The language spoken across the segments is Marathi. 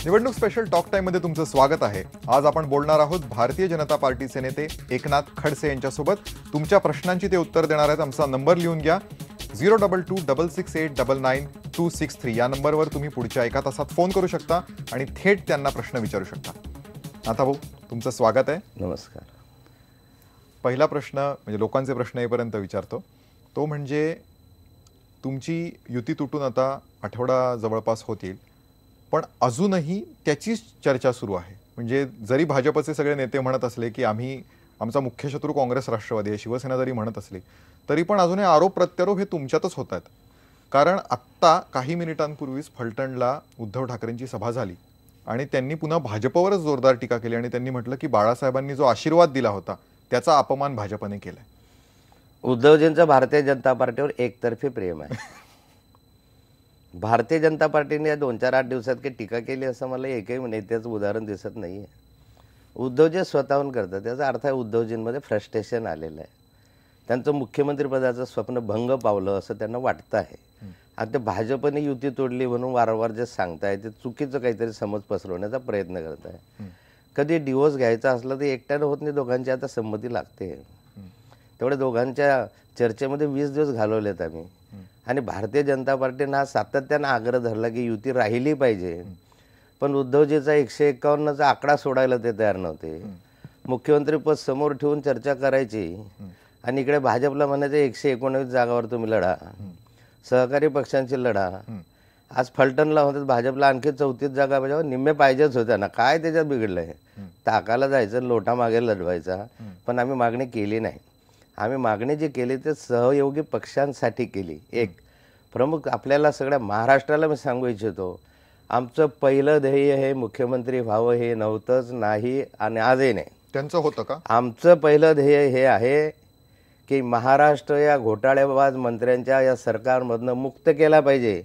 निवडणूक स्पेशल टॉक टाइम मध्ये तुमचं स्वागत आहे। आज आपण बोलणार आहोत भारतीय जनता पार्टीचे नेते एकनाथ खडसे यांच्यासोबत। तुमच्या प्रश्नांची ते उत्तर देणार आहेत। आमचा नंबर लिहून घ्या 02266899263 या नंबरवर तुम्ही पुढच्या एका तासात फोन करू शकता आणि थेट त्यांना प्रश्न विचारू शकता। आता भाऊ तुमचं स्वागत आहे। नमस्कार। पहिला प्रश्न म्हणजे लोकांचे प्रश्न येईपर्यंत विचारतो, तो म्हणजे तुमची युती तुटून आता आठवडा जवळपास होतील, पण अजूनही त्याचीच चर्चा सुरू आहे। म्हणजे जरी भाजपचे सगळे नेते म्हणत असले की आमचा मुख्य शत्रू काँग्रेस राष्ट्रवादी आहे, शिवसेना जरी म्हणत असली तरी पण अजूनही आरोप प्रत्यारोप हे तुमच्यातच होत आहेत। कारण आत्ता काही मिनिटांपूर्वीच फलटणला उद्धव ठाकरेंची सभा झाली आणि त्यांनी पुन्हा भाजपवरच जोरदार टीका केली आणि त्यांनी म्हटलं की बाळासाहेबांनी जो आशीर्वाद दिला होता त्याचा अपमान भाजपने केलाय। उद्धवजींचं भारतीय जनता पार्टीवर एकतर्फी प्रेम आहे। भारतीय जनता पार्टीने या 2-4-8 दिवसात काही टीका केली असं मला एकही नेत्याचं उदाहरण दिसत नाहीये। उद्धवजी स्वतःहून करतात, त्याचा अर्थ आहे उद्धवजींमध्ये फ्रस्ट्रेशन आलेलं आहे। त्यांचं मुख्यमंत्री पदाचं स्वप्न भंग पावलं असं त्यांना वाटतं आहे। आणि ते भाजपने युती तोडली म्हणून वारंवार जे सांगताय ते चुकीचं काहीतरी समज पसरवण्याचा प्रयत्न करत आहे। कधी डिवोर्स घ्यायचा असला तर एकट्यानं होत नाही, दोघांची आता संमती लागते। तेवढे दोघांच्या चर्चेमध्ये 20 दिवस घालवलेत आम्ही। आणि भारतीय जनता पार्टीने हा सातत्यानं आग्रह धरला की युती राहिली पाहिजे, पण उद्धवजीचा 151चा आकडा सोडायला ते तयार नव्हते। मुख्यमंत्री पद समोर ठेवून चर्चा करायची आणि इकडे भाजपला म्हणायचं 119 जागावर तुम्ही लढा, सहकारी पक्षांची लढा। आज फलटणला होतं भाजपला आणखी 34 जागा पाहिजे, निम्मे पाहिजेच होत्या ना, काय त्याच्यात बिघडलंय? ताकाला जायचं, लोटा मागे लढवायचा, पण आम्ही मागणी केली नाही। आम्ही मागणी जी केली ते सहयोगी पक्षांसाठी केली। एक प्रमुख आपल्याला सगळ्या महाराष्ट्राला मी सांगू इच्छितो, आमचं पहिलं ध्येय हे मुख्यमंत्री व्हावं हे नव्हतंच नाही आणि आजही नाही। त्यांचं होतं का? आमचं पहिलं ध्येय हे आहे की महाराष्ट्र या घोटाळेबाज मंत्र्यांच्या या सरकारमधनं मुक्त केला पाहिजे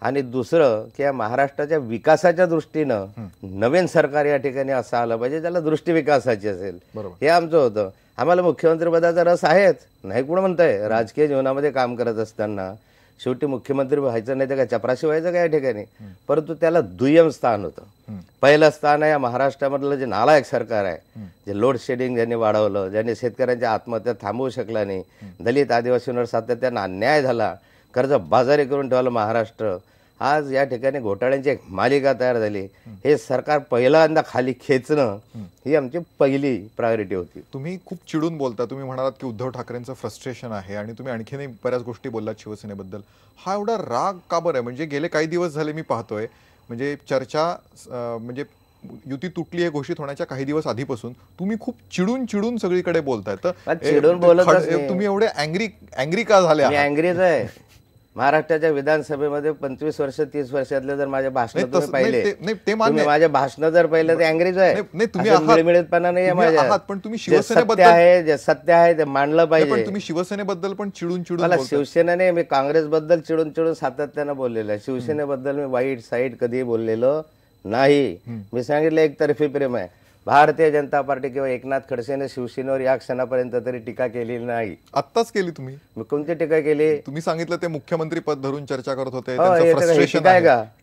आणि दुसरं की या महाराष्ट्राच्या विकासाच्या दृष्टीनं नवीन सरकार या ठिकाणी असं आलं पाहिजे ज्याला दृष्टी विकासाची असेल, हे आमचं होतं। आम्हाला मुख्यमंत्री पदाचा रस आहेच, नाही कोण म्हणतंय। राजकीय जीवनामध्ये काम करत असताना शेवटी मुख्यमंत्री व्हायचं नाही तर काय चपराशी व्हायचं काय या ठिकाणी, परंतु त्याला दुय्यम स्थान होतं। पहिलं स्थान आहे या महाराष्ट्रामधलं जे नालायक सरकार आहे, जे लोड शेडिंग ज्यांनी वाढवलं, ज्यांनी शेतकऱ्यांच्या आत्महत्या थांबवू शकला नाही, दलित आदिवासींवर सातत्यानं अन्याय झाला, कर्ज बाजारी करून ठेवलं महाराष्ट्र। आज या ठिकाणी घोटाळ्यांची एक मालिका तयार झाली। हे सरकार पहिल्यांदा खाली खेचणं ही आमची पहिली प्रायोरिटी होती। तुम्ही खूप चिडून बोलता, तुम्ही म्हणालात की उद्धव ठाकरेंचं फ्रस्ट्रेशन आहे आणि तुम्ही आणखीनही बऱ्याच गोष्टी बोललात शिवसेनेबद्दल। हा एवढा राग का बरं आहे? म्हणजे गेले काही दिवस झाले मी पाहतोय, म्हणजे चर्चा म्हणजे युती तुटली हे घोषित होण्याच्या काही दिवस आधीपासून तुम्ही खूप चिडून सगळीकडे बोलताय। तर चिडून बोलत तुम्ही एवढे अँग्री का झाले? मी अँग्रीच आहे। महाराष्ट्राच्या विधानसभेमध्ये 25 वर्ष 30 वर्षातले जर माझे भाषण तुम्ही पाहिले, तुम्ही माझे भाषण जर पाहिले तर अँग्रीज आहे। तुम्ही मिळमिळतपणा नाही माझ्या, पण तुम्ही शिवसेनेबद्दल जे सत्य आहे ते मांडलं पाहिजे। पण तुम्ही शिवसेनेबद्दल पण चिडून मला शिवसेनेने, मी काँग्रेसबद्दल चिडून सातत्यानं बोललेलं आहे। शिवसेनेबद्दल मी वाईट साईड कधीही बोललेलो नाही। मी सांगितलं एकतर्फी प्रेम आहे। भारतीय जनता पार्टी किंवा एकनाथ खडसेने शिवसेनेवर या क्षणापर्यंत तरी टीका केलेली नाही। आत्ताच केली तुम्ही? मी कोणती टीका केली? तुम्ही सांगितलं ते मुख्यमंत्री पद धरून चर्चा करत होते, ही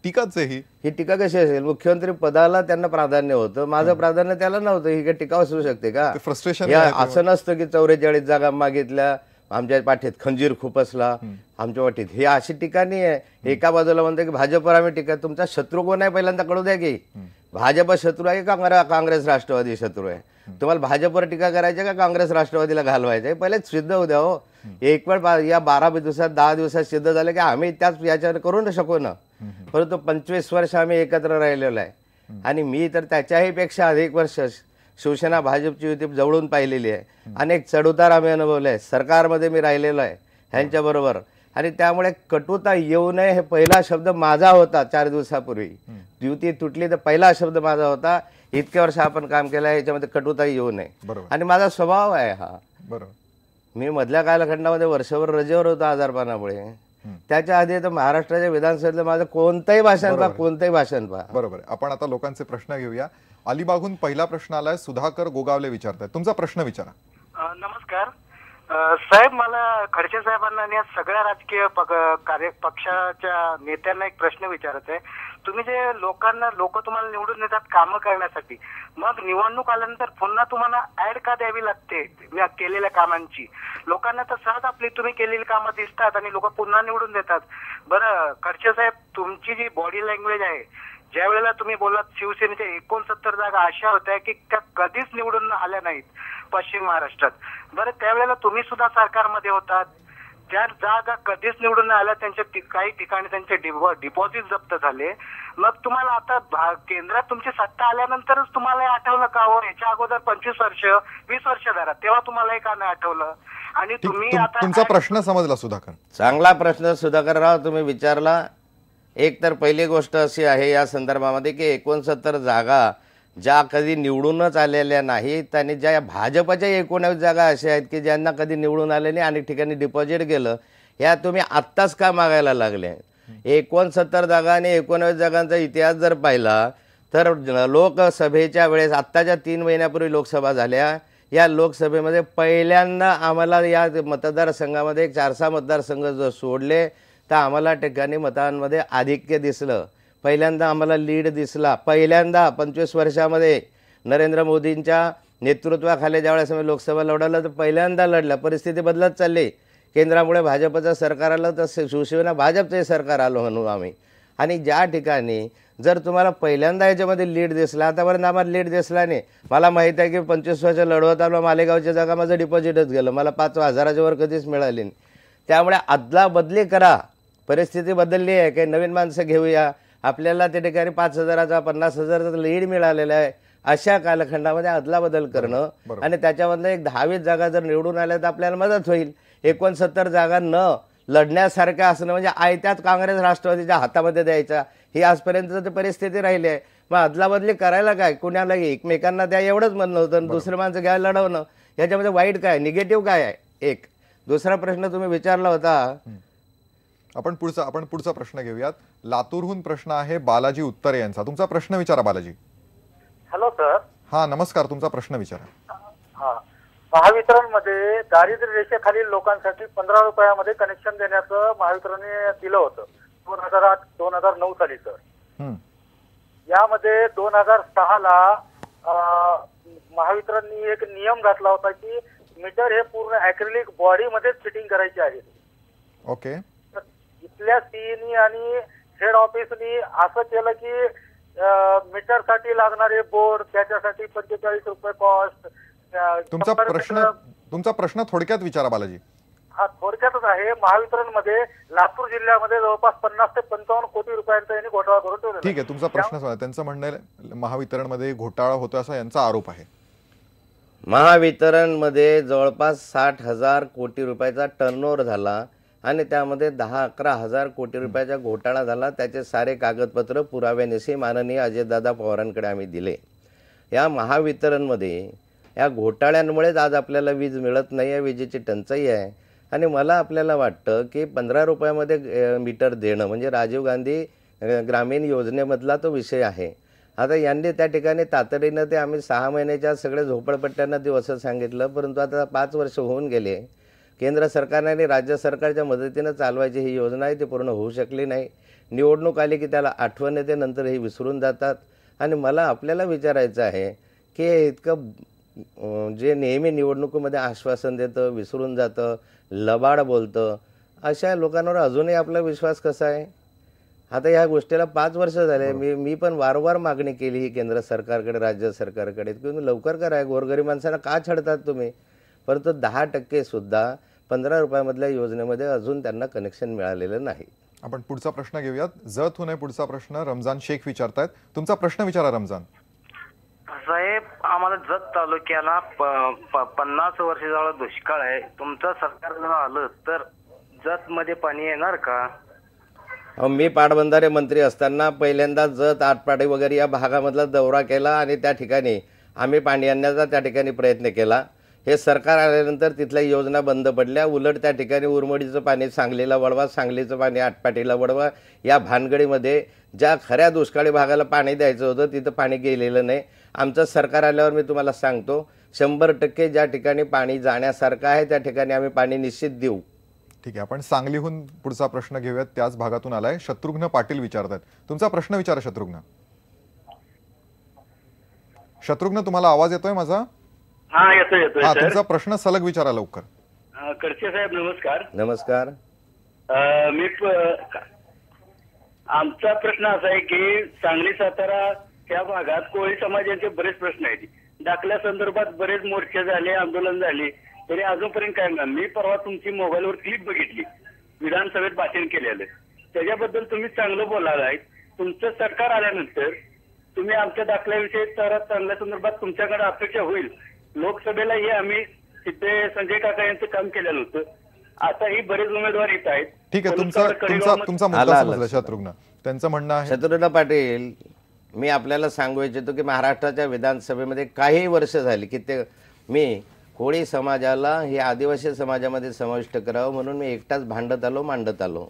टीकाच आहे ही टीका कशी असेल? मुख्यमंत्री पदाला त्यांना प्राधान्य होतं, माझं प्राधान्य त्याला नव्हतं। ही काही टीका असू शकते का? फ्रस्ट्रेशन असं नसतं की 44 जागा मागितल्या, आमच्या पाठीत खंजीर खुपसला, आमच्या पाठीत, ही अशी टीका नाही आहे। एका बाजूला म्हणतो की भाजपवर आम्ही टीका, तुमचा शत्रू कोण आहे पहिल्यांदा कळू द्या की। भाजप शत्रू आहे का काँग्रेस राष्ट्रवादी शत्रू आहे? तुम्हाला भाजपवर टीका करायची का काँग्रेस राष्ट्रवादीला घालवायचं? पहिले सिद्ध होऊ द्या हो। एक वेळ या 12 दिवसात 10 दिवसात सिद्ध झालं की आम्ही त्याच याच्यावर करू न शकू ना, परंतु 25 वर्ष आम्ही एकत्र राहिलेलो आहे आणि मी तर त्याच्याही पेक्षा अधिक वर्ष शिवसेना भाजपची युती जवळून पाहिलेली आहे। अनेक चढउतार आम्ही अनुभवले आहे, सरकारमध्ये मी राहिलेलो आहे ह्यांच्याबरोबर, आणि त्यामुळे कटुता येऊ नये हे पहिला शब्द माझा होता 4 दिवसापूर्वी। युती तुटली तर पहिला शब्द माझा होता, इतके वर्ष आपण काम केलं आहे याच्यामध्ये कटुता येऊ नये, आणि माझा स्वभाव आहे हा। मी मधल्या कालखंडामध्ये वर्षभर रजेवर होतो आजारपणामुळे, त्याच्या आधी तर महाराष्ट्राच्या विधानसभेतलं माझं कोणतंही भाषण पहा। बरोबर आहे। आपण आता लोकांचे प्रश्न घेऊया। अलिबागहून पहिला प्रश्न आलाय, सुधाकर गोगावले विचारतायत, तुमचा प्रश्न विचारा। नमस्कार साहेब, मला खडसे साहेबांना आणि सगळ्या राजकीय पक्षाच्या नेत्यांना एक प्रश्न विचारायचा आहे। तुम्ही जे लोक तुम्हाला निवडून देतात कामं करण्यासाठी, मग निवडणूक आल्यानंतर पुन्हा तुम्हाला ऍड का द्यावी लागते केलेल्या कामांची? लोकांना तर सहज आपली तुम्ही केलेली कामं दिसतात आणि लोक पुन्हा निवडून देतात. बरं खडसे साहेब, तुमची जी बॉडी लँग्वेज आहे, ज्या वेळेला तुम्ही बोललात शिवसेनेच्या 69 जागा अशा होत्या की त्या कधीच निवडून आल्या नाहीत पश्चिम महाराष्ट्रात. बरं त्यावेळेला तुम्ही सुद्धा सरकारमध्ये होतात, त्या जागा कधीच निवडून नाही आल्या, त्यांच्या काही ठिकाणी त्यांचे डिपॉझिट जप्त झाले. मग तुम्हाला आता केंद्रात तुमची सत्ता आल्यानंतरच तुम्हाला हे आठवलं का हो? याच्या अगोदर 25 वर्ष 20 वर्ष झाला, तेव्हा तुम्हाला हे का नाही आठवलं? आणि तुम्ही आता तुमचा प्रश्न समजला सुधाकर. चांगला प्रश्न सुधाकरराव तुम्ही विचारला. एक तर पहिली गोष्ट अशी आहे या संदर्भामध्ये की 69 जागा ज्या कधी निवडूनच आलेल्या नाहीत आणि ज्या भाजपच्या 19 जागा अशा आहेत की ज्यांना कधी निवडून आले नाही, अनेक ठिकाणी डिपॉझिट गेलं, ह्या तुम्ही आत्ताच का मागायला लागले? 69 जागा आणि 19 जागांचा इतिहास जर पाहिला तर लोकसभेच्या वेळेस आत्ताच्या 3 महिन्यापूर्वी लोकसभा झाल्या, या लोकसभेमध्ये पहिल्यांदा आम्हाला या मतदारसंघामध्ये 4-6 मतदारसंघ जर सोडले तर आम्हाला ठिकाणी मतांमध्ये आधिक्य दिसलं. पहिल्यांदा आम्हाला लीड दिसला. पहिल्यांदा 25 वर्षामध्ये नरेंद्र मोदींच्या नेतृत्वाखाली ज्यावेळेस आम्ही लोकसभा लढवलं तर पहिल्यांदा लढलं. परिस्थिती बदलत चालली. केंद्रामुळे भाजपचं सरकार आलं तर शिवसेना भाजपचे सरकार आलो म्हणून आम्ही. आणि ज्या ठिकाणी जर तुम्हाला पहिल्यांदा याच्यामध्ये लीड दिसला, आतापर्यंत आम्हाला लीड दिसला नाही. मला माहीत आहे की 25 वर्ष लढवत आलो, मालेगावच्या जागा माझं डिपॉझिटच गेलं, मला 5,000च्या वर कधीच मिळाली नाही. त्यामुळे अदला बदली करा. परिस्थिती बदलली आहे, काही नवीन माणसं घेऊया. आपल्याला त्या ठिकाणी 5,000चा 50,000चा लीड मिळालेला आहे. अशा कालखंडामध्ये अदलाबदल करणं आणि त्याच्यामधलं एक 10-20 जागा जर निवडून आल्या तर आपल्याला मदत होईल. 69 जागा न लढण्यासारख्या असणं म्हणजे आयत्यात काँग्रेस राष्ट्रवादीच्या हातामध्ये द्यायचा, ही आजपर्यंतची परिस्थिती राहिली आहे. मग अदलाबदली करायला काय? कुणालाही एकमेकांना द्या एवढंच म्हणणं होतं. दुसरं माणसं घ्यायला लढवणं, याच्यामध्ये वाईट काय, निगेटिव्ह काय आहे? एक दुसरा प्रश्न तुम्ही विचारला होता. आपण पुढचा प्रश्न घेऊयात. लातूरहून प्रश्न आहे बालाजी उत्तरे यांचा. तुमचा प्रश्न विचारा बालाजी. Hello sir. हा नमस्कार, तुमचा प्रश्न विचारा. हा, महावितरण मध्ये दारिद्र्य रेषेखालील लोकांसाठी 15 रुपयामध्ये कनेक्शन देण्याचं महावितरणने दिलं होतं 2008-2009 साली सर. यामध्ये 2006ला महावितरणने एक नियम घातला होता की मीटर हे पूर्ण ॲक्रिलिक बॉडी मध्येच फिटिंग करायचे आहे. ओके. इथल्या सीईनी आणि हेड ऑफिसनी असं केलं की मीटरसाठी लागणारे बोर्ड त्याच्यासाठी 45 रुपये कॉस्ट. तुमचा प्रश्न थोडक्यात विचारा बालाजी. हा थोडक्यातच आहे. महावितरण मध्ये लातूर जिल्ह्यामध्ये जवळपास 50 ते 55 कोटी रुपयांचा यांनी घोटाळा करून ठेवला. ठीक आहे, तुमचा प्रश्न सांगा. त्यांचं म्हणणं आहे महावितरण मध्ये घोटाळा होतो असा यांचा आरोप आहे. महावितरण मध्ये जवळपास 60,000 कोटी रुपयाचा टर्नओव्हर झाला आणि त्यामध्ये 10-11 हजार कोटी रुपयाचा घोटाळा झाला. त्याचे सारे कागदपत्र पुराव्यानिशी माननीय अजितदादा पवारांकडे आम्ही दिले. या महावितरणमध्ये या घोटाळ्यांमुळेच आज आपल्याला वीज मिळत नाही आहे, विजेची टंचाई आहे. आणि मला आपल्याला वाटतं की 15 रुपयामध्ये मीटर देणं म्हणजे राजीव गांधी ग्रामीण योजनेमधला तो विषय आहे. आता यांनी त्या ठिकाणी तातडीनं ते आम्ही 6 महिन्याच्या सगळे झोपडपट्ट्यांना देऊ असं सांगितलं, परंतु आता 5 वर्ष होऊन गेले. केंद्र सरकारने आणि राज्य सरकारच्या मदतीनं चालवायची ही योजना आहे ती पूर्ण होऊ शकली नाही. निवडणूक आली की त्याला आठवण येते, नंतर ही विसरून जातात. आणि मला आपल्याला विचारायचं आहे की इतकं जे नेहमी निवडणुकीमध्ये आश्वासन देतं, विसरून जातं, लबाड बोलतं, अशा लोकांवर अजूनही आपला विश्वास कसा आहे? आता ह्या गोष्टीला 5 वर्ष झाले. मी पण वारंवार मागणी केली ही केंद्र सरकारकडे, राज्य सरकारकडे, की लवकर करा. गोरगरीब माणसांना का छळतात तुम्ही? परंतु 10% सुद्धा 15 रुपयामधल्या योजनेमध्ये अजून त्यांना कनेक्शन मिळालेलं नाही. आपण पुढचा प्रश्न घेऊयात. जत होणे पुढचा प्रश्न रमजान शेख विचारतायत. तुमचा प्रश्न विचारा रमजान साहेब. आम्हाला जत तालुक्याला 50 वर्ष झाला दुष्काळ आहे. तुमचं सरकार जर आलं तर जत मध्ये पाणी येणार का? मी पाटबंधारे मंत्री असताना पहिल्यांदा जत, आटपाडी वगैरे या भागामधला दौरा केला आणि त्या ठिकाणी आम्ही पाणी आणण्याचा त्या ठिकाणी प्रयत्न केला. हे सरकार आल्यानंतर तिथल्या योजना बंद पडल्या. उलट त्या ठिकाणी उरमडीचं पाणी सांगलीला वळवा, सांगलीचं पाणी आटपाटीला वळवा, या भानगडीमध्ये ज्या खऱ्या दुष्काळी भागाला पाणी द्यायचं होतं तिथं पाणी गेलेलं नाही. आमचं सरकार आल्यावर मी तुम्हाला सांगतो 100% ज्या ठिकाणी पाणी जाण्यासारखं आहे त्या ठिकाणी आम्ही पाणी निश्चित देऊ. ठीक आहे, आपण सांगलीहून पुढचा प्रश्न घेऊयात. त्याच भागातून आलाय शत्रुघ्न पाटील विचारतात. तुमचा प्रश्न विचारा शत्रुघ्न. शत्रुघ्न, तुम्हाला आवाज येतोय माझा? हा, येतोय हा, तुमचा प्रश्न सलग विचारा लवकर. खडसे साहेब नमस्कार. नमस्कार. मी आमचा प्रश्न असा आहे की सांगली सातारा त्या भागात कोळी समाजाचे बरेच प्रश्न आहेत. दाखल्या संदर्भात बरेच मोर्चे झाले, आंदोलन झाले, तरी अजूनपर्यंत काय नाही. मी परवा तुमची मोबाईलवर क्लिप बघितली, विधानसभेत भाषण केलेलं, त्याच्याबद्दल तुम्ही चांगलं बोलालाय. तुमचं सरकार आल्यानंतर तुम्ही आमच्या दाखल्याविषयी चांगल्या संदर्भात तुमच्याकडे अपेक्षा होईल. लोकसभेला हे आम्ही तिथे संजय काका यांचं काम केलेलं होतं. आता ही बरेच उमेदवार येत आहेत. ठीक आहे, तुमचा मुद्दा समजला शत्रुघ्न. त्यांचं म्हणणं आहे. शत्रुघ्न पाटील, मी आपल्याला सांगू इच्छितो की महाराष्ट्राच्या विधानसभेमध्ये काही वर्ष झाली की ते मी कोळी समाजाला हे आदिवासी समाजामध्ये समाविष्ट करावं म्हणून मी एकटाच मांडत आलो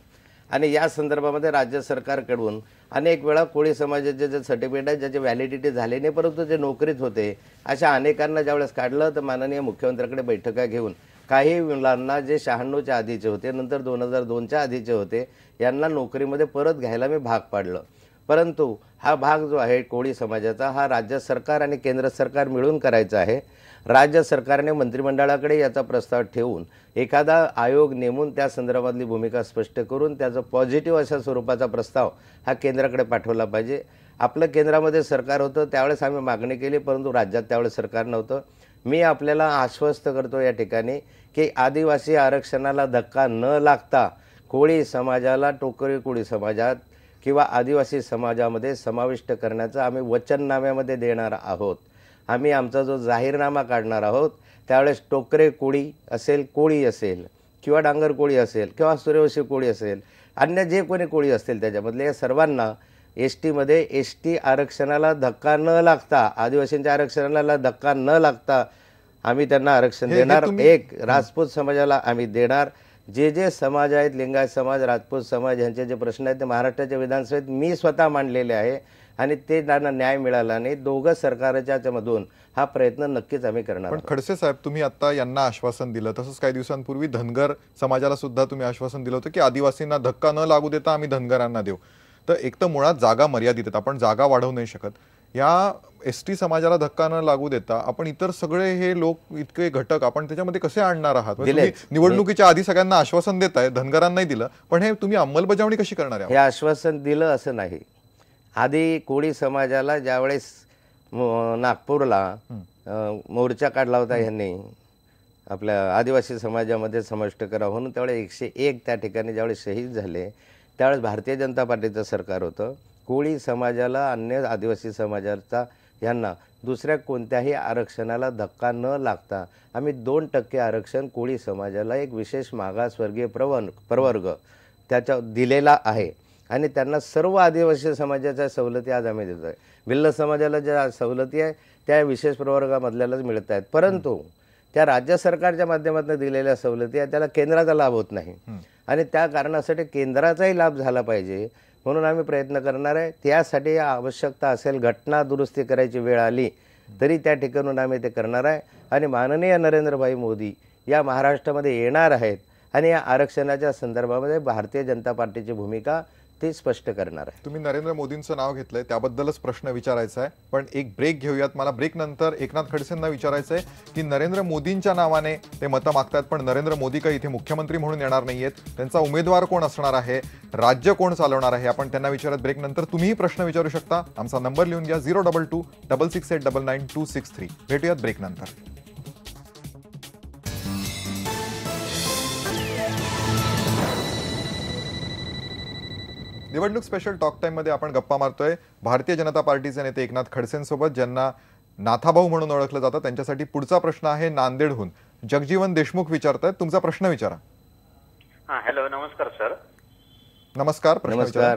आणि या संदर्भामध्ये राज्य सरकारकडून अनेक वेळा कोळी समाजाचे जे सर्टिफिकेट आहे ज्याची व्हॅलिडिटी झाली नाही परंतु जे नोकरीत होते अशा अनेकांना ज्यावेळेस काढलं तर माननीय मुख्यमंत्र्याकडे बैठका घेऊन काही मुलांना जे 96च्या आधीचे होते, नंतर 2002च्या आधीचे होते, यांना नोकरीमध्ये परत घ्यायला मी भाग पाडलं. परंतु हा भाग जो आहे कोळी समाजाचा हा राज्य सरकार आणि केंद्र सरकार मिळून करायचा आहे. राज्य सरकारने मंत्रिमंडळाकडे याचा प्रस्ताव ठेवून एखादा आयोग नेमून त्या संदर्भातली भूमिका स्पष्ट करून त्याचा पॉझिटिव्ह अशा स्वरूपाचा प्रस्ताव हा केंद्राकडे पाठवला पाहिजे. आपलं केंद्रामध्ये सरकार होतं त्यावेळेस आम्ही मागणी केली परंतु राज्यात त्यावेळेस सरकार नव्हतं. मी आपल्याला आश्वस्त करतो या ठिकाणी की आदिवासी आरक्षणाला धक्का न लागता कोळी समाजाला टोकरी कोळी समाजात किंवा आदिवासी समाजामध्ये समाविष्ट करण्याचं आम्ही वचननाम्यामध्ये देणार आहोत. आम्ही आमचा जो जाहीरनामा काढणार आहोत त्यावेळेस टोकरे कोळी असेल, कोळी असेल किंवा डांगर कोळी असेल किंवा सूर्यवंशी कोळी असेल, अन्य जे कोणी कोळी असतील त्याच्यामधले या सर्वांना एसटीमध्ये एसटी आरक्षणाला धक्का न लागता, आदिवासींच्या आरक्षणाला धक्का न लागता आम्ही त्यांना आरक्षण देणार. एक राजपूत समाजाला आम्ही देणार. जे जे समाज आहेत, लिंगायत समाज, राजपूत समाज यांचे जे प्रश्न आहेत ते महाराष्ट्राच्या विधानसभेत मी स्वतः मांडलेले आहे आणि ते त्यांना न्याय मिळाला नाही. दोघं सरकारच्या मधून हा प्रयत्न नक्कीच आम्ही करणार. पण खडसे साहेब, तुम्ही आता यांना आश्वासन दिलं, तसंच काही दिवसांपूर्वी धनगर समाजाला सुद्धा तुम्ही आश्वासन दिलं होतं की आदिवासींना धक्का न लागू देता आम्ही धनगरांना देऊ. तर एक तर मुळात जागा मर्यादित आहेत, आपण जागा वाढवू नाही शकत. या एसटी समाजाला धक्का न लागू देता आपण इतर सगळे हे लोक इतके घटक आपण त्याच्यामध्ये कसे आणणार आहात? निवडणुकीच्या आधी सगळ्यांना आश्वासन देताय, धनगरांना नाही दिलं, पण हे तुम्ही अंमलबजावणी कशी करणार आहे? हे आश्वासन दिलं असं नाही. आधी कोळी समाजाला ज्यावेळेस नागपूरला मोर्चा काढला होता यांनी आपल्या आदिवासी समाजामध्ये समाविष्ट करावं म्हणून त्यावेळेस 101 त्या ठिकाणी ज्यावेळेस शहीद झाले त्यावेळेस भारतीय जनता पार्टीचं सरकार होतं. कोळी समाजाला अन्य आदिवासी समाजाचा यांना दुसऱ्या कोणत्याही आरक्षणाला धक्का न लागता आम्ही 2% आरक्षण कोळी समाजाला एक विशेष मागासवर्गीय प्रवर्ग त्याच्या दिलेला आहे आणि त्यांना सर्व आदिवासी समाजाच्या सवलती आज आम्ही देतो आहे. भिल्ल समाजाला ज्या सवलती आहे त्या विशेष प्रवर्गामधल्यालाच मिळत आहेत परंतु त्या राज्य सरकारच्या माध्यमातून दिलेल्या सवलती आहे त्याला केंद्राचा लाभ होत नाही आणि त्या कारणासाठी केंद्राचाही लाभ झाला पाहिजे म्हणून आम्ही प्रयत्न करणार आहे. त्यासाठी आवश्यकता असेल घटना दुरुस्ती करायची वेळ आली तरी त्या ठिकाणून आम्ही ते करणार आहे आणि माननीय नरेंद्रभाई मोदी या महाराष्ट्रामध्ये येणार आहेत आणि या आरक्षणाच्या संदर्भामध्ये भारतीय जनता पार्टीची भूमिका ते स्पष्ट करणार आहे. तुम्ही नरेंद्र मोदींचं नाव घेतलंय त्याबद्दलच प्रश्न विचारायचा आहे पण एक ब्रेक घेऊयात. मला ब्रेक नंतर एकनाथ खडसेंना विचारायचं आहे की नरेंद्र मोदींच्या नावाने ते मतं मागतात पण नरेंद्र मोदी काही इथे मुख्यमंत्री म्हणून येणार नाहीयेत. त्यांचा उमेदवार कोण असणार आहे, राज्य कोण चालवणार आहे, आपण त्यांना विचारत ब्रेक नंतर तुम्हीही प्रश्न विचारू शकता. आमचा नंबर लिहून घ्या 022-668-99263. भेटूयात ब्रेक नंतर. निवडणूक स्पेशल टॉक टाइम मध्ये आपण गप्पा मारतोय भारतीय जनता पार्टीचे नेते एकनाथ खडसेंसोबत ज्यांना नाथाभाऊ म्हणून ओळखलं जातं. त्यांच्यासाठी पुढचा प्रश्न आहे नांदेडहून जगजीवन देशमुख विचारतायत. तुमचा प्रश्न विचारा. हॅलो, नमस्कार सर. नमस्कार. प्रश्न विचारा.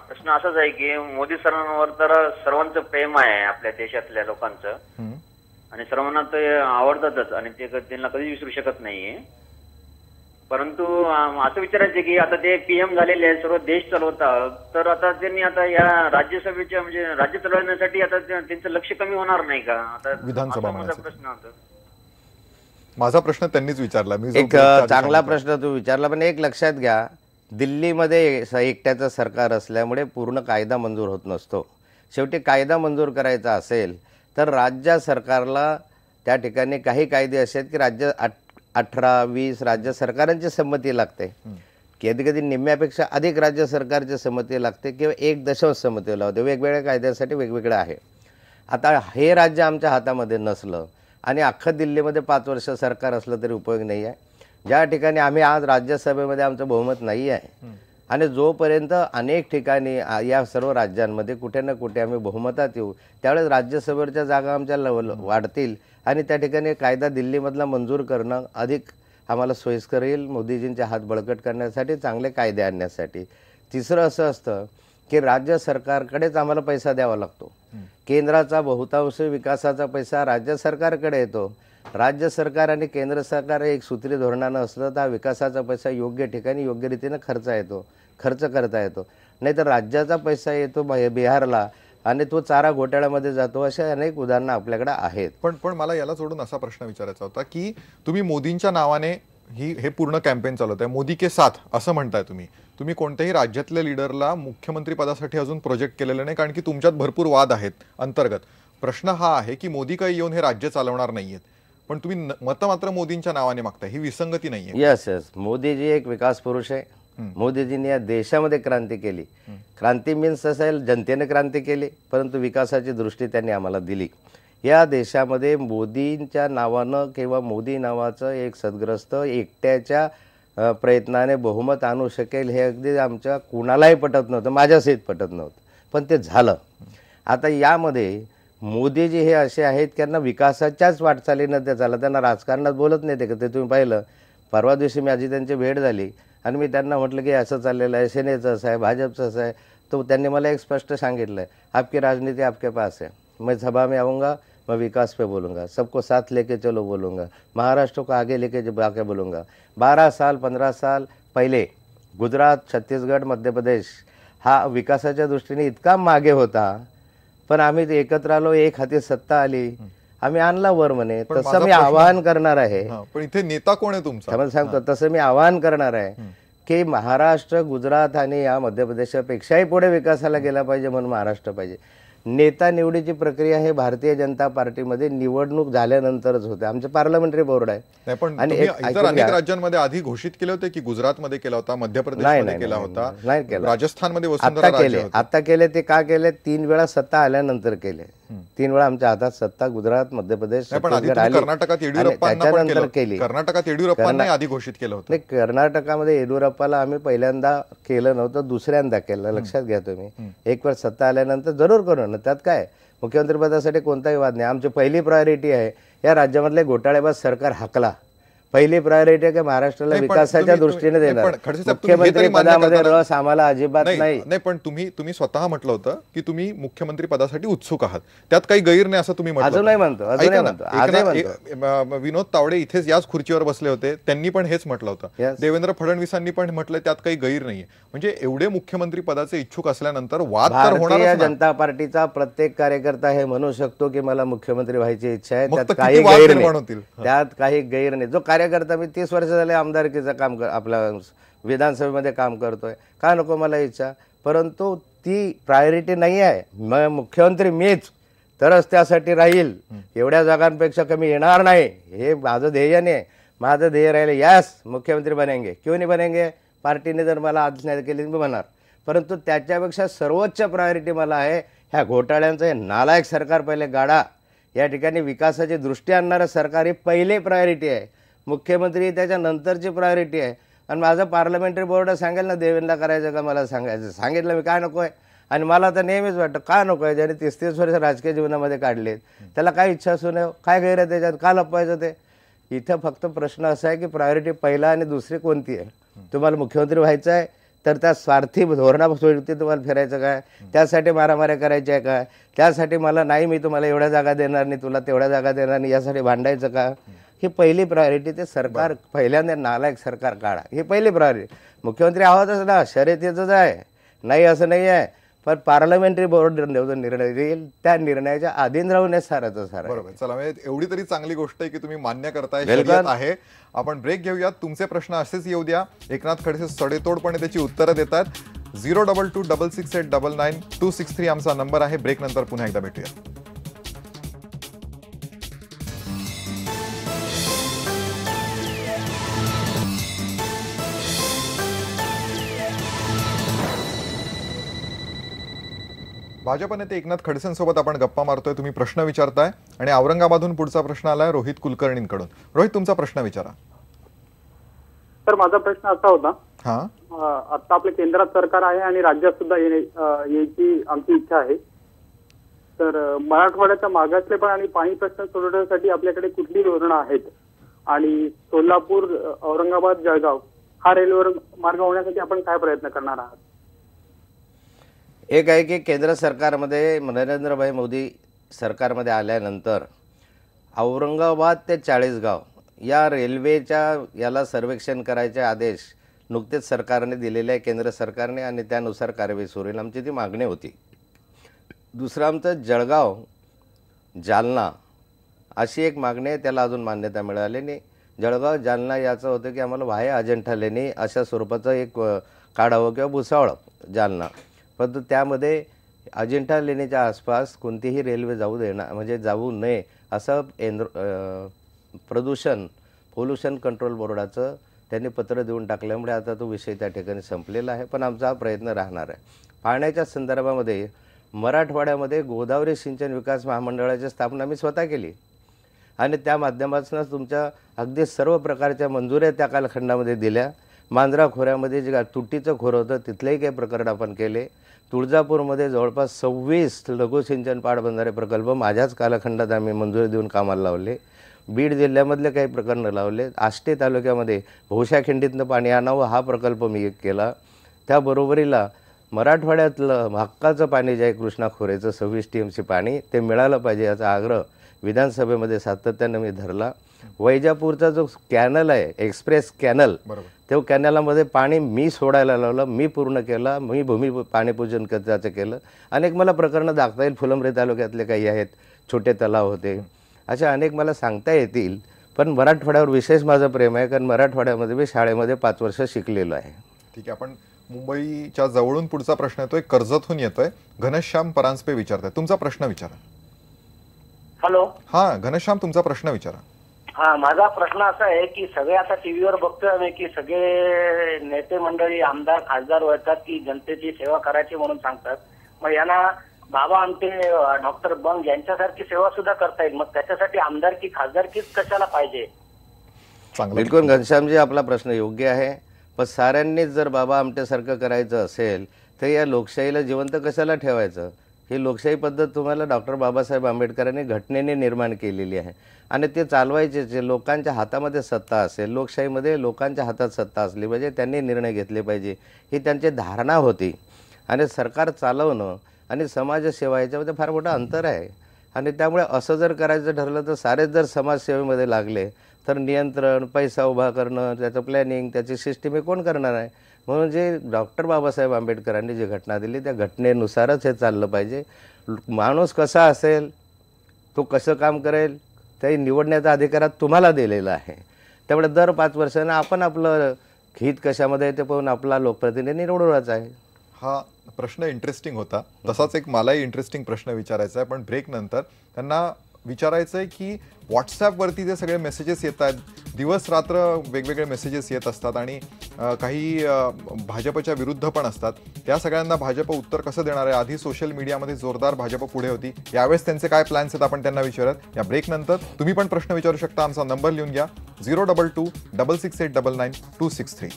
प्रश्न असाच आहे की मोदी सरांवर तर सर्वांचं प्रेम आहे आपल्या देशातल्या लोकांचं आणि सर्वांना ते आवडतातच आणि ते त्यांना कधीच विसरू शकत नाहीये. परंतु असं विचारायचं की आता ते पीएम झालेले आहेत, सर्व देश चालवतात, तर आता त्यांनी आता या राज्यसभेच्या म्हणजे राज्य चालवण्यासाठी आता त्यांचं लक्ष कमी होणार नाही का? आता विधानसभा माझा प्रश्न होता. माझा प्रश्न त्यांनीच विचारला. मी जो एक breakच्या आधी चांगला सांगितला. प्रश्न तू विचारला, पण एक लक्षात घ्या, दिल्लीमध्ये एकट्याचं सरकार असल्यामुळे पूर्ण कायदा मंजूर होत नसतो. शेवटी कायदा मंजूर करायचा असेल तर राज्य सरकारला त्या ठिकाणी काही कायदे असे आहेत की राज्य 18-20 राज्य सरकारांची संमती लागते, कधी कधी निम्म्यापेक्षा अधिक राज्य सरकारची संमती लागते किंवा 1 संमती लावते. वेगवेगळ्या कायद्यासाठी वेगवेगळं आहे. आता हे राज्य आमच्या हातामध्ये नसलं आणि अख्खं दिल्लीमध्ये 5 वर्ष सरकार असलं तरी उपयोग नाही आहे. ज्या ठिकाणी आम्ही आज राज्यसभेमध्ये आमचं बहुमत नाही आहे आणि जोपर्यंत अनेक ठिकाणी या सर्व राज्यांमध्ये कुठे ना कुठे आम्ही बहुमतात येऊ त्यावेळेस राज्यसभेवरच्या जागा आमच्या वाढतील आणि त्या ठिकाणी कायदा दिल्लीमधला मंजूर करणं अधिक आम्हाला सोयीस्कर येईल मोदीजींचे हात बळकट करण्यासाठी, चांगले कायदे आणण्यासाठी. तिसरं असं असतं की राज्य सरकारकडेच आम्हाला पैसा द्यावा लागतो. केंद्राचा बहुतांश विकासाचा पैसा राज्य सरकारकडे येतो. राज्य सरकार आणि केंद्र सरकार एक सूत्री धोरणानं असलं तर विकासाचा पैसा योग्य ठिकाणी योग्य रीतीनं खर्च करता येतो. नाहीतर राज्याचा पैसा येतो बिहारला आणि तो चारा घोटाळ्यामध्ये जातो. अशा अनेक उदाहरणं आपल्याकडे आहेत. पण मला याला जोडून असा प्रश्न विचारायचा होता की तुम्ही मोदींच्या नावाने हे पूर्ण कॅम्पेन चालवत आहे, मोदी के साथ असं म्हणताय तुम्ही कोणत्याही राज्यातल्या लीडरला मुख्यमंत्री पदासाठी अजून प्रोजेक्ट केलेलं नाही, कारण की तुमच्यात भरपूर वाद आहेत अंतर्गत. प्रश्न हा आहे की मोदी काही येऊन हे राज्य चालवणार नाहीयेत, पण तुम्ही मत मात्र मोदींच्या नावाने मागताय. ही विसंगती नाहीये. यस मोदीजी एक विकास पुरुष आहे. मोदीजींनी या देशामध्ये क्रांती केली. क्रांती मीन्स असेल जनतेने क्रांती केली, परंतु विकासाची दृष्टी त्यांनी आम्हाला दिली. या देशामध्ये मोदींच्या नावानं किंवा मोदी नावाचं एक सद्ग्रस्त एकट्याच्या प्रयत्नाने बहुमत आणू शकेल हे अगदी आमच्या कुणालाही पटत नव्हतं, माझ्यासहित पटत नव्हतं, पण ते झालं. आता यामध्ये मोदीजी हे असे आहेत की त्यांना विकासाच्याच वाटचालीनं ते चाललं. त्यांना राजकारणात बोलत नाही ते तुम्ही पाहिलं. परवा दिवशी माझी त्यांची भेट झाली आणि मी त्यांना म्हटलं की असं चाललेलं आहे, सेनेचं असं आहे, भाजपचं असं आहे. तो त्यांनी मला एक स्पष्ट सांगितलं आहे, आपकी राजनीति आपके पास है, मैं सभा में आऊँगा, मैं विकास पे बोलूँगा, सबको साथ लेके चलो बोलूँगा, महाराष्ट्र को आगे लेके आके बोलूँगा. 12 साल 15 साल पहिले गुजरात, छत्तीसगड, मध्य प्रदेश हा विकासाच्या दृष्टीने इतका मागे होता, पण आम्ही एकत्र आलो, एक हाती सत्ता आली, आम्ही आणला वर म्हणे. तसं मी आवाहन करणार आहे. पण इथे नेता कोण आहे तुमचा? मला सांगतो, तसं मी आवाहन करणार आहे की महाराष्ट्र, गुजरात आणि या मध्य प्रदेशापेक्षाही पुढे विकासाला गेला पाहिजे म्हणून महाराष्ट्र पाहिजे. नेता निवडीची प्रक्रिया हे भारतीय जनता पार्टीमध्ये निवडणूक झाल्यानंतरच होते. आमचं पार्लमेंटरी बोर्ड आहे. पण इतर अनेक राज्यांमध्ये आधी घोषित केले होते की गुजरातमध्ये केला होता, मध्य प्रदेशमध्ये केला होता, नाही केला, राजस्थानमध्ये वसुंधरा राजे होते. आता केले. ते का केले? 3 वेळा सत्ता आल्यानंतर केले. 3 वेळा आमच्या हातात सत्ता गुजरात, मध्य प्रदेश, कर्नाटकात त्याच्यानंतर केली. कर्नाटकात येडियुरप्पांनी आधी घोषित केलं होतं. नाही, कर्नाटकामध्ये येडियुरप्पाला आम्ही पहिल्यांदा केलं नव्हतं, दुसऱ्यांदा केलं. लक्षात घ्या तुम्ही. एक वेळ सत्ता आल्यानंतर जरूर करू ना, त्यात काय. मुख्यमंत्रीपदासाठी कोणताही वाद नाही. आमची पहिली प्रायोरिटी आहे या राज्यामधले घोटाळेबाज सरकार हाकला. पहिली प्रायोरिटी आहे की महाराष्ट्राला विकासाच्या दृष्टीने देणार. मुख्यमंत्री पदामध्ये रस आम्हाला अजिबात नाही. पण तुम्ही स्वतः म्हटलं होतं की तुम्ही मुख्यमंत्री पदासाठी उत्सुक आहात, त्यात काही गैर नाही असं तुम्ही अजूनही म्हणतो. विनोद तावडे इथेच याच खुर्चीवर बसले होते, त्यांनी पण हेच म्हटलं होतं. देवेंद्र फडणवीसांनी पण म्हटलं त्यात काही गैर नाहीये. म्हणजे एवढे मुख्यमंत्री पदाचे इच्छुक असल्यानंतर वाद तर होणार. भारतीय जनता पार्टीचा प्रत्येक कार्यकर्ता हे म्हणू शकतो की मला मुख्यमंत्री व्हायची इच्छा आहे, त्यात काही गैर नाही. त्यात काही गैर नाही. जो कार्यकर्ता, मी 30 वर्ष झाले आमदारकीचं काम आपल्या विधानसभेमध्ये काम करतोय, का नको मला इच्छा, परंतु ती प्रायोरिटी नाही आहे. मुख्यमंत्री मीच तरच त्यासाठी राहील, एवढ्या जागांपेक्षा कमी येणार नाही, हे माझं ध्येय नाही. माझं ध्येय राहिलं यस मुख्यमंत्री बनेंगे, क्यों नाही बनेंगे, पार्टीने जर मला आज्ञा केली मी बनणार. परंतु त्याच्यापेक्षा सर्वोच्च प्रायोरिटी मला आहे ह्या घोटाळ्यांचं हे नालायक सरकार पहिले गाडा. या ठिकाणी विकासाची दृष्टी आणणारं सरकार ही पहिली प्रायोरिटी आहे. मुख्यमंत्री त्याच्या नंतरची प्रायोरिटी आहे. आणि माझं पार्लमेंटरी बोर्ड सांगेल ना देवेंद्रला करायचं का मला सांगायचं, सांगितलं मी काय नको आहे. आणि मला तर नेहमीच वाटतं का नको आहे, ज्याने 30-30 वर्ष राजकीय जीवनामध्ये काढलेत त्याला काय इच्छा असून काय गैर आहे त्याच्यात, का लपवायचं ते. इथं फक्त प्रश्न असा आहे की प्रायोरिटी पहिला आणि दुसरी कोणती आहे. तुम्हाला मुख्यमंत्री व्हायचं आहे तर त्या स्वार्थी धोरणावरती तुम्हाला फिरायचं काय, त्यासाठी मारामाऱ्या करायच्या आहे का, त्यासाठी मला नाही मी तुम्हाला एवढ्या जागा देणार नाही, तुला तेवढ्या जागा देणार नाही, यासाठी भांडायचं का. ही पहिली प्रायोरिटी. ते सरकार पहिल्यांदा नालायक सरकार काढा, ही पहिली प्रायोरिटी. मुख्यमंत्री आहोतच ना, शर्यतीचंच आहे, नाही असं नाही आहे, पण पार्लमेंटरी बोर्ड जो निर्णय देईल त्या निर्णयाच्या अधीन राहून साराचं सारा. बरोबर. चला, म्हणजे एवढी तरी चांगली गोष्ट आहे की तुम्ही मान्य करताय Welcome. शर्यत आहे. आपण ब्रेक घेऊयात. तुमचे प्रश्न असेच येऊ द्या. एकनाथ खडसे सडेतोडपणे त्याची उत्तरं देतात. 02266899263 आमचा नंबर आहे. ब्रेक नंतर पुन्हा एकदा भेटूया. भाजप नेते एकनाथ खडसेंसोबत आपण गप्पा मारतोय. तुम्ही प्रश्न विचारताय आणि औरंगाबादहून पुढचा प्रश्न आलाय रोहित कुलकर्णींकडून. रोहित, तुमचा प्रश्न विचारा. तर माझा प्रश्न असा होता, हा, आता आपल्या केंद्रात सरकार आहे आणि राज्यात सुद्धा यायची आमची इच्छा आहे. तर मराठवाड्याचा मागासलेपण आणि पाणी प्रश्न सोडवण्यासाठी आपल्याकडे कुठली धोरणं आहेत आणि सोलापूर, औरंगाबाद, जळगाव हा रेल्वे मार्ग होण्यासाठी आपण काय प्रयत्न करणार आहात? एक आहे की केंद्र सरकारमध्ये नरेंद्रभाई मोदी सरकारमध्ये आल्यानंतर औरंगाबाद ते चाळीसगाव या रेल्वेच्या याला सर्वेक्षण करायचे आदेश नुकतेच सरकारने दिलेले आहे, केंद्र सरकारने, आणि त्यानुसार कार्यवाही सुरू होईल. आमची ती मागणी होती. दुसरं आमचं जळगाव जालना अशी एक मागणी आहे, त्याला अजून मान्यता मिळाली नाही. जळगाव जालना याचं होतं की आम्हाला व्हाया अजिंठा लेणी अशा स्वरूपाचं एक काढावं किंवा भुसावळ जालना, परंतु त्यामध्ये अजिंठा लेणीच्या आसपास कोणतीही रेल्वे जाऊ देणार म्हणजे जाऊ नये असं पोल्युशन कंट्रोल बोर्डाचं त्यांनी पत्र देऊन टाकल्यामुळे आता तो विषय त्या ठिकाणी संपलेला आहे. पण आमचा हा प्रयत्न राहणार आहे. पाण्याच्या संदर्भामध्ये मराठवाड्यामध्ये गोदावरी सिंचन विकास महामंडळाची स्थापना मी स्वतः केली आणि त्या माध्यमातूनच तुमच्या अगदी सर्व प्रकारच्या मंजुऱ्या त्या कालखंडामध्ये दिल्या. मांजरा खोऱ्यामध्ये जे तुटीचं खोरं होतं तिथलेही काही प्रकरण आपण केले. तुळजापूरमध्ये जवळपास 26 लघुसिंचन पाटबंधारे प्रकल्प माझ्याच कालखंडात आम्ही मंजुरी देऊन कामाला लावले. बीड जिल्ह्यामधले काही प्रकरणं लावले. आष्टी तालुक्यामध्ये भोशा खिंडीतनं पाणी आणावं हा प्रकल्प मी केला. त्याबरोबरीला मराठवाड्यातलं हक्काचं पाणी जे आहे कृष्णा खोरेचं 26 TMC पाणी ते मिळालं पाहिजे याचा आग्रह विधानसभेमध्ये सातत्यानं मी धरला. वैजापूरचा जो कॅनल आहे एक्सप्रेस कॅनल, तो कॅनलमध्ये पाणी मी सोडायला लावलं, मी पूर्ण केला, मी भूमी पाणीपूजन त्याचं केलं. अनेक मला प्रकरणं दाखवता येईल. फुलंब्री तालुक्यातले काही आहेत, छोटे तलाव होते, अशा अनेक मला सांगता येतील. पण मराठवाड्यावर विशेष माझं प्रेम आहे, कारण मराठवाड्यामध्ये मी शाळेमध्ये 5 वर्ष शिकलेलो आहे. ठीक आहे. आपण मुंबईच्या जवळून पुढचा प्रश्न येतोय, कर्जतहून येतोय. घनश्याम परांजपे विचारताय. तुमचा प्रश्न विचारा. हॅलो. हा घनश्याम, तुमचा प्रश्न विचारा. हा, माझा प्रश्न असा आहे की सगळे आता टीव्हीवर बघतोय आम्ही की सगळे नेते मंडळी, आमदार, खासदार वळतात की जनतेची सेवा करायची म्हणून सांगतात. मग यांना बाबा आमटे, डॉक्टर बंग यांच्यासारखी सेवा सुद्धा करता येईल. मग त्याच्यासाठी आमदारकी खासदारकीच कशाला पाहिजे? बिलकुल घनश्यामजी, आपला प्रश्न योग्य आहे. पण साऱ्यांनीच जर बाबा आमटेसारखं करायचं असेल तर या लोकशाहीला जिवंत कशाला ठेवायचं? ही लोकशाही पद्धत तुम्हाला डॉक्टर बाबासाहेब आंबेडकरांनी घटनेने निर्माण केलेली आहे आणि ते चालवायचेच. लोकांच्या हातामध्ये सत्ता असेल, लोकशाहीमध्ये लोकांच्या हातात सत्ता असली पाहिजे, त्यांनी निर्णय घेतले पाहिजे, ही त्यांची धारणा होती. आणि सरकार चालवणं आणि समाजसेवा याच्यामध्ये फार मोठं अंतर आहे. आणि त्यामुळे असं जर करायचं ठरलं तर सारेच जर समाजसेवेमध्ये लागले तर नियंत्रण, पैसा उभा करणं, त्याचं प्लॅनिंग, त्याची सिस्टीम हे कोण करणार आहे? म्हणून जे डॉक्टर बाबासाहेब आंबेडकरांनी जी घटना दिली त्या घटनेनुसारच हे चाललं पाहिजे. माणूस कसा असेल, तो कसं काम करेल, ते निवडण्याचा अधिकार तुम्हाला दिलेला आहे. त्यामुळे दर 5 वर्षांना आपण आपलं हित कशामध्ये ते पाहून आपला लोकप्रतिनिधी निवडूनच आहे. हा प्रश्न इंटरेस्टिंग होता. तसाच एक मलाही इंटरेस्टिंग प्रश्न विचारायचा आहे, पण ब्रेक नंतर त्यांना विचारायचं आहे की व्हॉट्सॲपवरती जे सगळे मेसेजेस येत आहेत, दिवस रात्र वेगवेगळे मेसेजेस येत असतात आणि काही भाजपच्या विरुद्ध पण असतात, त्या सगळ्यांना भाजप उत्तर कसं देणार आहे? आधी सोशल मीडियामध्ये जोरदार भाजप पुढे होती, यावेळेस त्यांचे काय प्लॅन्स आहेत आपण त्यांना विचारत. या ब्रेक नंतर तुम्ही पण प्रश्न विचारू शकता. आमचा नंबर लिहून घ्या, 02266899263.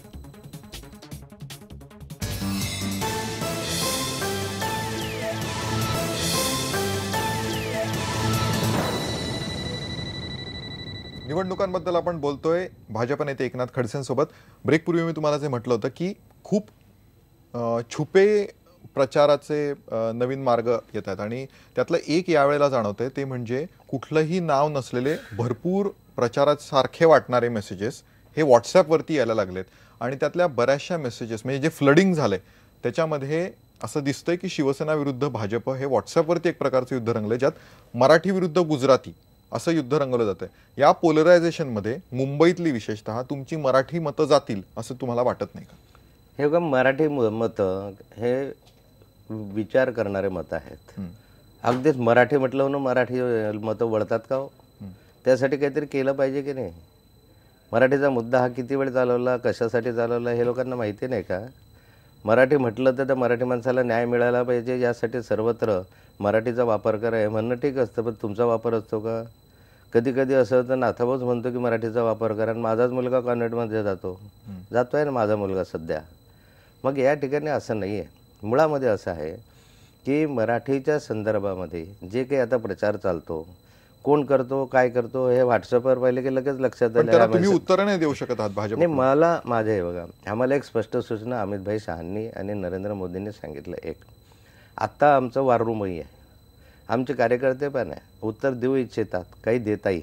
निवडणुकांबद्दल आपण बोलतोय भाजप नेते एकनाथ खडसेंसोबत. ब्रेकपूर्वी मी तुम्हाला जे म्हटलं होतं की खूप छुपे प्रचाराचे नवीन मार्ग येत आहेत आणि त्यातलं एक यावेळेला जाणवतंय ते म्हणजे कुठलंही नाव नसलेले भरपूर प्रचारासारखे वाटणारे मेसेजेस हे व्हॉट्सॲपवरती यायला लागलेत. आणि त्यातल्या बऱ्याचशा मेसेजेस म्हणजे जे फ्लडिंग झालंय त्याच्यामध्ये असं दिसतंय की शिवसेना विरुद्ध भाजप हे व्हॉट्सअपवरती एक प्रकारचं युद्ध रंगलंय, ज्यात मराठी विरुद्ध गुजराती असं युद्ध रंगवलं जातंय. या पोलरायझेशनमध्ये मुंबईतली विशेषतः तुमची मराठी मतं जातील असं तुम्हाला वाटत नाही का? हे बघा, मराठी मतं हे विचार करणारे मतं आहेत. अगदीच मराठी म्हटलं म्हणून मराठी मतं वळतात का हो? त्यासाठी काहीतरी केलं पाहिजे की नाही? मराठीचा मुद्दा हा किती वेळ चालवला, कशासाठी चालवला हे लोकांना माहिती नाही का? मराठी म्हटलं तर त्या मराठी माणसाला न्याय मिळाला पाहिजे, यासाठी सर्वत्र मराठीचा वापर करा हे म्हणणं ठीक असतं, पण तुमचा वापर असतो का? कधी कधी असं होतं, नाथाभाऊच म्हणतो की मराठीचा वापर करा, आणि माझाच मुलगा कॉन्व्हेंटमध्ये जातोय ना माझा मुलगा सध्या. मग या ठिकाणी असं नाही आहे. मुळामध्ये असं आहे की मराठीच्या संदर्भामध्ये जे काही आता प्रचार चालतो, कोण करतो, काय करतो, हे व्हॉट्सअपवर पाहिले की लगेच लक्षात आलं. तुम्ही उत्तर नाही देऊ शकत आहात भाजप? नाही, मला माझं हे बघा, आम्हाला एक स्पष्ट सूचना अमितभाई शहांनी आणि नरेंद्र मोदींनी सांगितलं. एक, आत्ता आमचं वॉर रूमही आहे, आमचे कार्यकर्ते पण आहे, उत्तर देऊ इच्छितात, काही देताही.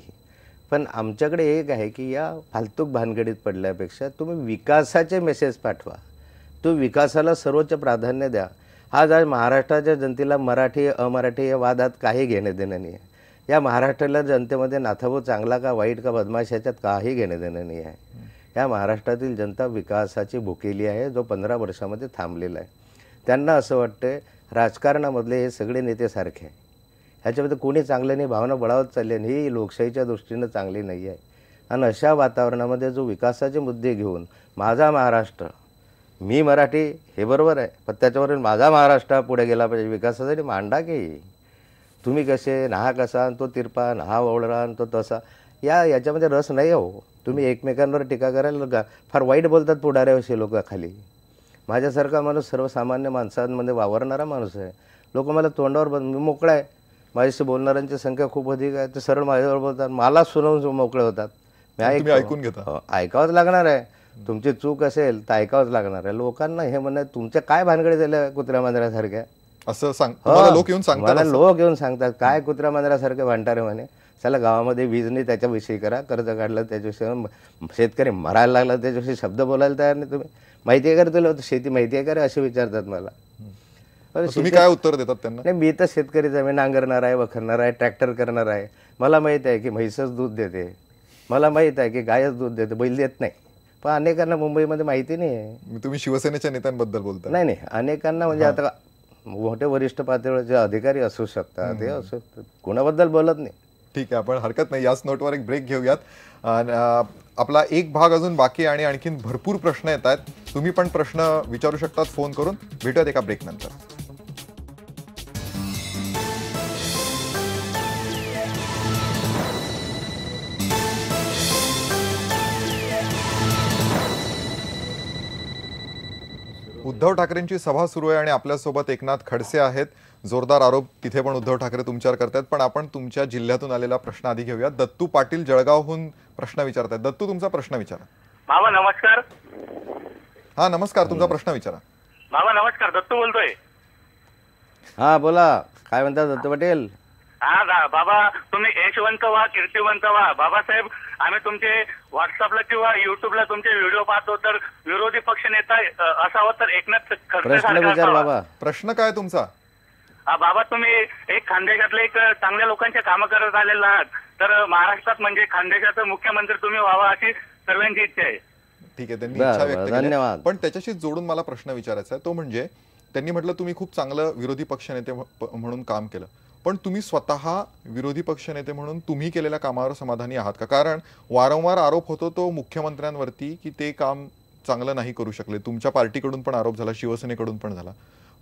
पण आमच्याकडे एक आहे की या फालतूक भानगडीत पडल्यापेक्षा तुम्ही विकासाचे मेसेज पाठवा, तो विकासाला सर्वोच्च प्राधान्य द्या. आज महाराष्ट्राच्या जनतेला मराठी अमराठी या वादात काही घेणं देणं नाही आहे. या महाराष्ट्राला जनतेमध्ये नाथाभाऊ चांगला का वाईट का बदमाश याच्यात काही घेणं देणं नाही आहे. या महाराष्ट्रातील जनता विकासाची भुकेली आहे, जो 15 वर्षामध्ये थांबलेला आहे. त्यांना असं वाटतं राजकारणामधले हे सगळे नेते सारखे आहे, ह्याच्यामध्ये कोणी चांगलं नाही, भावना बळावत चालली आणि ही लोकशाहीच्या दृष्टीनं चांगली नाही आहे. आणि अशा वातावरणामध्ये जो विकासाचे मुद्दे घेऊन माझा महाराष्ट्र, मी मराठी हे बरोबर आहे, पण त्याच्यावरून माझा महाराष्ट्र पुढे गेला पाहिजे विकासासाठी मांडा की तुम्ही कसे, ना कसा, तो तिरपा, ना वळरा, तो तसा, याच्यामध्ये रस नाही हो. तुम्ही एकमेकांवर टीका करायला फार वाईट बोलतात पुढाऱ्याविषयी लोक खाली. माझ्यासारखा माणूस सर्वसामान्य माणसांमध्ये वावरणारा माणूस आहे. लोक मला तोंडावर मी मोकळा आहे, माझ्याशी बोलणाऱ्यांची संख्या खूप अधिक आहे, ते सरळ माझ्यावर बोलतात, मला सुनावून मोकळे होतात. मी ऐकून घेता. ऐकावंच लागणार आहे. तुमची चूक असेल तर ऐकावंच लागणार आहे. लोकांना हे म्हणणं तुमच्या काय भानगडी झाल्या कुत्र्या मांजऱ्यासारख्या असं लोक येऊन सांगतात. मला लोक येऊन सांगतात काय कुत्र्या मांजऱ्यासारखे भांडारे म्हणे. चला गावामध्ये वीज नाही त्याच्याविषयी करा, कर्ज काढलं त्याच्याविषयी, शेतकरी मरायला लागला त्याच्याविषयी शब्द बोलायला तयार नाही. तुम्ही माहिती आहे का तुला शेती माहिती आहे का रे असे विचारतात मला. तुम्ही काय उत्तर देतात त्यांना? नाही, मी तर शेतकरी जमीन नांगरणार आहे, वखरणार आहे, ट्रॅक्टर करणार आहे. मला माहित आहे की म्हैसच दूध देते, मला माहित आहे की गायच दूध देते, बैल देत नाही. पण अनेकांना मुंबईमध्ये माहिती नाही आहे. तुम्ही शिवसेनेच्या नेत्यांबद्दल बोलता? नाही नाही, अनेकांना म्हणजे आता मोठे वरिष्ठ पातळीवरचे अधिकारी असू शकतात, ते असू शकतात, कोणाबद्दल बोलत नाही. ठीक आहे, आपण हरकत नाही. याच नोटवर एक ब्रेक घेऊयात. आपला एक भाग अजून बाकी आणि आणखीन भरपूर प्रश्न येत आहेत. तुम्ही पण प्रश्न विचारू शकतात फोन करून. भेटूयात एका ब्रेक नंतर. उद्धव ठाकरेंची सभा सुरू आहे आणि आपल्यासोबत एकनाथ खडसे आहेत. जोरदार आरोप तिथे पण उद्धव ठाकरे तुमच्यावर करतायत. पण आपण तुमच्या जिल्ह्यातून आलेला प्रश्न आधी घेऊया. दत्तू पाटील जळगावहून प्रश्न विचारतायत. दत्तू, तुमचा प्रश्न विचारा. बाबा नमस्कार. हा नमस्कार, तुमचा प्रश्न विचारा. बाबा नमस्कार, दत्तू बोलतोय. हा बोला, काय म्हणतात दत्तू पाटील? हा बाबा, तुम्ही यशवंत व्हा, कीर्तिवंत व्हा. बाबासाहेब, आम्ही तुमचे व्हॉट्सअपला किंवा युट्यूबला तुमचे व्हिडिओ पाहतो, तर विरोधी पक्ष नेता असावं तर एकनाथ खडसे प्रश्न विचार बाबा. प्रश्न काय तुमचा? बाबा, तुम्ही एक खानदेशातले एक चांगल्या लोकांचे कामं करत आलेले आहात, तर महाराष्ट्रात म्हणजे खानदेशाचं मुख्यमंत्री तुम्ही व्हावा अशी सर्वांची इच्छा आहे. ठीक आहे, त्यांनी इच्छा व्यक्त केली. धन्यवाद. पण त्याच्याशी जोडून मला प्रश्न विचारायचा आहे. तो म्हणजे त्यांनी म्हटलं तुम्ही खूप चांगलं विरोधी पक्षनेते म्हणून काम केलं, पण तुम्ही स्वतः विरोधी पक्षनेते म्हणून तुम्ही केलेल्या कामावर समाधानी आहात का? कारण वारंवार आरोप होतो तो मुख्यमंत्र्यांवरती की ते काम चांगलं नाही करू शकले. तुमच्या पार्टीकडून पण आरोप झाला, शिवसेनेकडून पण झाला.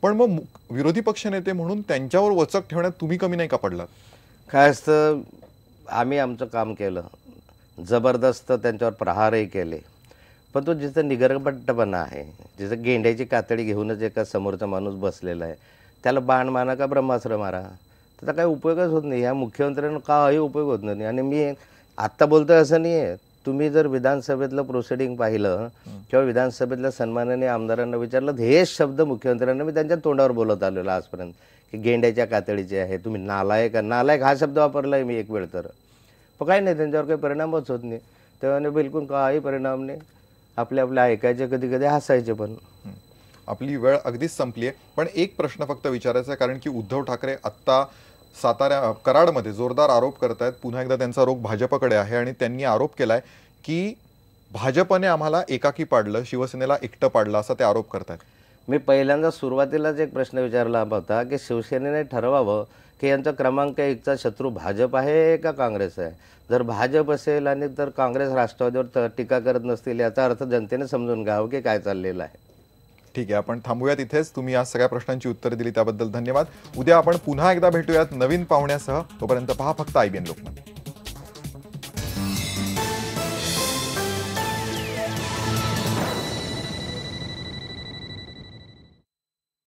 पण मग विरोधी पक्षनेते म्हणून त्यांच्यावर वचक ठेवण्यात तुम्ही कमी नाही का पडलात? काय असतं, आम्ही आमचं काम केलं, जबरदस्त त्यांच्यावर प्रहारही केले, पण तो जिथं निगरपट्टपणा आहे, जिथं गेंड्याची कातडी घेऊनच एका समोरचा माणूस बसलेला आहे, त्याला बाण मारा का ब्रह्मास्त्र मारा, त्याचा काही उपयोगच होत नाही. या मुख्यमंत्र्यांना काही उपयोग होत नाही. आणि मी आत्ता बोलतोय असं नाही आहे. तुम्ही जर विधानसभेतलं प्रोसिडिंग पाहिलं किंवा विधानसभेतल्या सन्माननीय आमदारांना विचारलं, हेच शब्द मुख्यमंत्र्यांना मी त्यांच्या तोंडावर बोलत आलेलो आजपर्यंत की गेंड्याच्या कातडीचे आहे, तुम्ही नालायक. नालायक हा शब्द वापरला आहे मी एक वेळ, तर पण काही नाही, त्यांच्यावर काही परिणामच होत नाही. तेव्हा बिलकुल काही परिणाम नाही. आपले आपले ऐकायचे, कधी कधी हसायचे पण. आपली वेळ अगदीच संपली आहे, पण एक प्रश्न फक्त विचारायचा आहे, कारण की उद्धव ठाकरे आत्ता कराडमध्ये जोरदार आरोप करतायत. पुन्हा एकदा त्यांचा रोख भाजपकडे आहे आणि त्यांनी आरोप केलाय की भाजपने आम्हाला एकाकी पाडलं, शिवसेनेला एकटं पाडलं, असा ते आरोप करतायत. मी पहिल्यांदा सुरुवातीलाच एक प्रश्न विचारला होता की शिवसेनेने ठरवावं की यांचा क्रमांक 1चा शत्रू भाजप आहे का काँग्रेस आहे. जर भाजप असेल आणि तर काँग्रेस राष्ट्रवादीवर टीका करत नसतील याचा अर्थ जनतेने समजून घ्यावं की काय चाललेलं आहे. ठीक आहे, आपण थांबूयात इथेच. तुम्ही आज सगळ्या प्रश्नांची उत्तरं दिली त्याबद्दल धन्यवाद. उद्या आपण पुन्हा एकदा भेटूयात नवीन पाहुण्यासह. तोपर्यंत पहा फक्त IBN लोकमत.